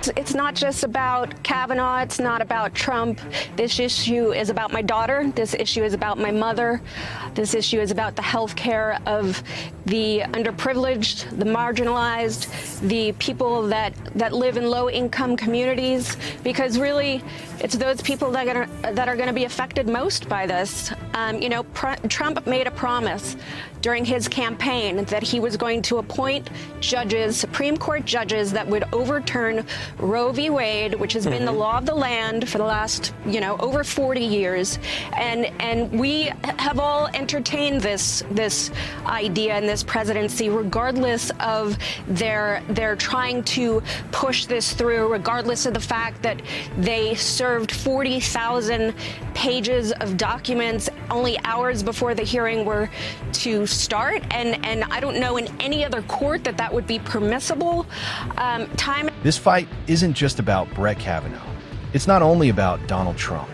It's not just about Kavanaugh. It's not about Trump. This issue is about my daughter. This issue is about my mother. This issue is about the health care of the underprivileged, the marginalized, the people that live in low-income communities, because really it's those people that are going to be affected most by this. Trump made a promise during his campaign that he was going to appoint judges, Supreme Court judges, that would overturn Roe v. Wade, which has been the law of the land for the last, over 40 years. And we have all entertained this idea in this presidency, regardless of their trying to push this through, regardless of the fact that they served 40,000 pages of documents only hours before the hearing were to start. And I don't know in any other court that would be permissible. This fight isn't just about Brett Kavanaugh. It's not only about Donald Trump.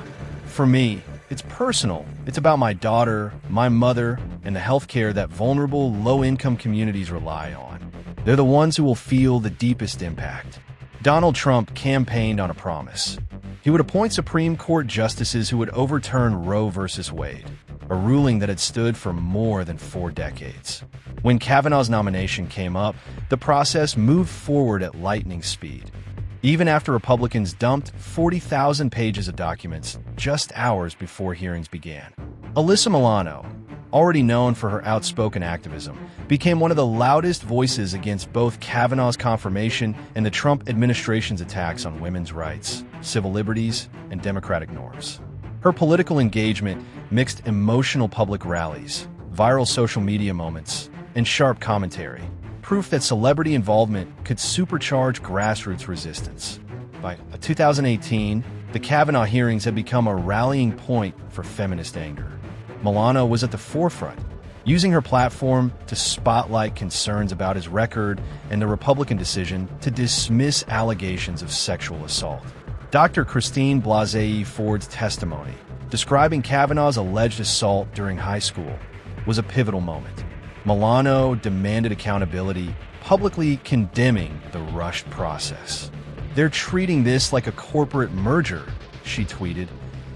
For me, it's personal. It's about my daughter, my mother, and the health care that vulnerable, low-income communities rely on. They're the ones who will feel the deepest impact. Donald Trump campaigned on a promise. He would appoint Supreme Court justices who would overturn Roe v. Wade, a ruling that had stood for more than 4 decades. When Kavanaugh's nomination came up, the process moved forward at lightning speed. Even after Republicans dumped 40,000 pages of documents just hours before hearings began. Alyssa Milano, already known for her outspoken activism, became one of the loudest voices against both Kavanaugh's confirmation and the Trump administration's attacks on women's rights, civil liberties, and democratic norms. Her political engagement mixed emotional public rallies, viral social media moments, and sharp commentary, proof that celebrity involvement could supercharge grassroots resistance. By 2018, the Kavanaugh hearings had become a rallying point for feminist anger. Milano was at the forefront, using her platform to spotlight concerns about his record and the Republican decision to dismiss allegations of sexual assault. Dr. Christine Blasey Ford's testimony, describing Kavanaugh's alleged assault during high school, was a pivotal moment. Milano demanded accountability, publicly condemning the rushed process. "They're treating this like a corporate merger," she tweeted,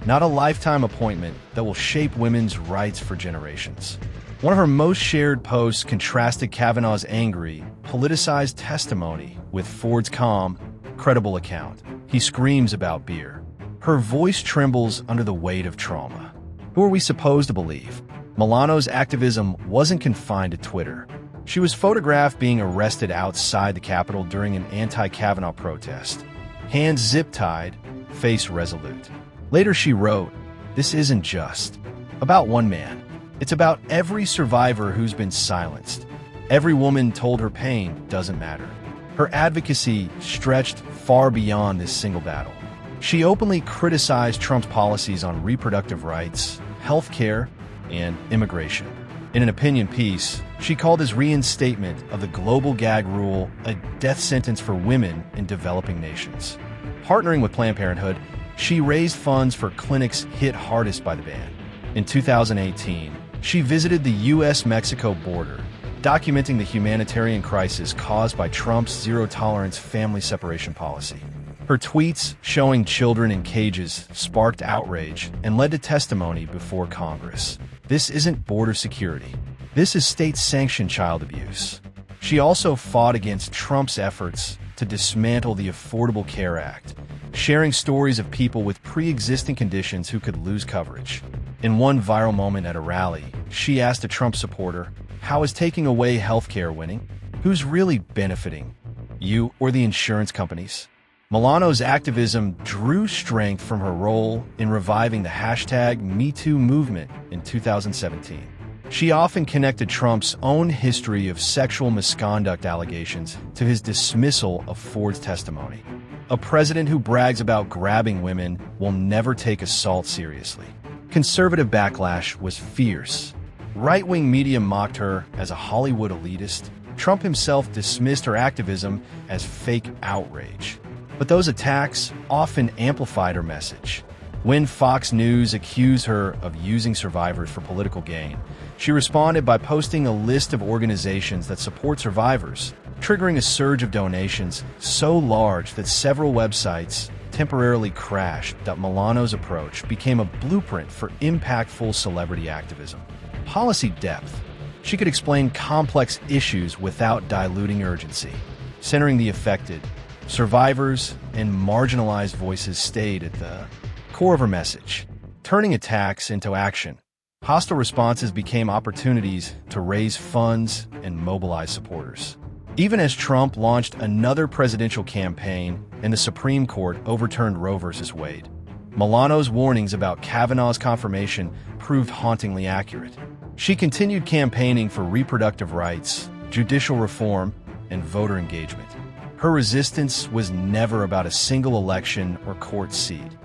"not a lifetime appointment that will shape women's rights for generations." One of her most shared posts contrasted Kavanaugh's angry, politicized testimony with Ford's calm, credible account. He screams about beer. Her voice trembles under the weight of trauma. Who are we supposed to believe? Milano's activism wasn't confined to Twitter. She was photographed being arrested outside the Capitol during an anti-Kavanaugh protest. Hands zip-tied, face resolute. Later she wrote, "This isn't just about one man. It's about every survivor who's been silenced. Every woman told her pain doesn't matter." Her advocacy stretched far beyond this single battle. She openly criticized Trump's policies on reproductive rights, health care, and immigration. In an opinion piece, she called his reinstatement of the global gag rule a death sentence for women in developing nations. Partnering with Planned Parenthood, she raised funds for clinics hit hardest by the ban. In 2018, she visited the U.S.-Mexico border, documenting the humanitarian crisis caused by Trump's zero-tolerance family separation policy. Her tweets showing children in cages sparked outrage and led to testimony before Congress. This isn't border security. This is state-sanctioned child abuse. She also fought against Trump's efforts to dismantle the Affordable Care Act, sharing stories of people with pre-existing conditions who could lose coverage. In one viral moment at a rally, she asked a Trump supporter, "How is taking away health care winning? Who's really benefiting? You or the insurance companies?" Milano's activism drew strength from her role in reviving the #MeToo movement in 2017. She often connected Trump's own history of sexual misconduct allegations to his dismissal of Ford's testimony. A president who brags about grabbing women will never take assault seriously. Conservative backlash was fierce. Right-wing media mocked her as a Hollywood elitist. Trump himself dismissed her activism as fake outrage. But those attacks often amplified her message. When Fox News accused her of using survivors for political gain, she responded by posting a list of organizations that support survivors, triggering a surge of donations so large that several websites temporarily crashed. Milano's approach became a blueprint for impactful celebrity activism. Policy depth. She could explain complex issues without diluting urgency. Centering the affected, survivors, and marginalized voices stayed at the core of her message. Turning attacks into action, hostile responses became opportunities to raise funds and mobilize supporters. Even as Trump launched another presidential campaign and the Supreme Court overturned Roe v. Wade, Milano's warnings about Kavanaugh's confirmation proved hauntingly accurate. She continued campaigning for reproductive rights, judicial reform, and voter engagement. Her resistance was never about a single election or court seat.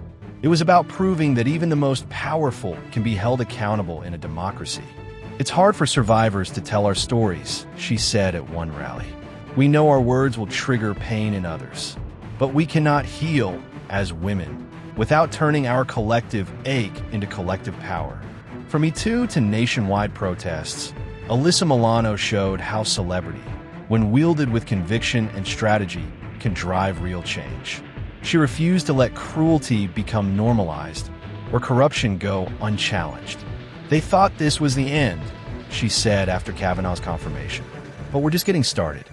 It was about proving that even the most powerful can be held accountable in a democracy. "It's hard for survivors to tell our stories," she said at one rally. "We know our words will trigger pain in others, but we cannot heal as women without turning our collective ache into collective power." From Me Too to nationwide protests, Alyssa Milano showed how celebrity, when wielded with conviction and strategy, can drive real change. She refused to let cruelty become normalized or corruption go unchallenged. "They thought this was the end," she said after Kavanaugh's confirmation. "But we're just getting started."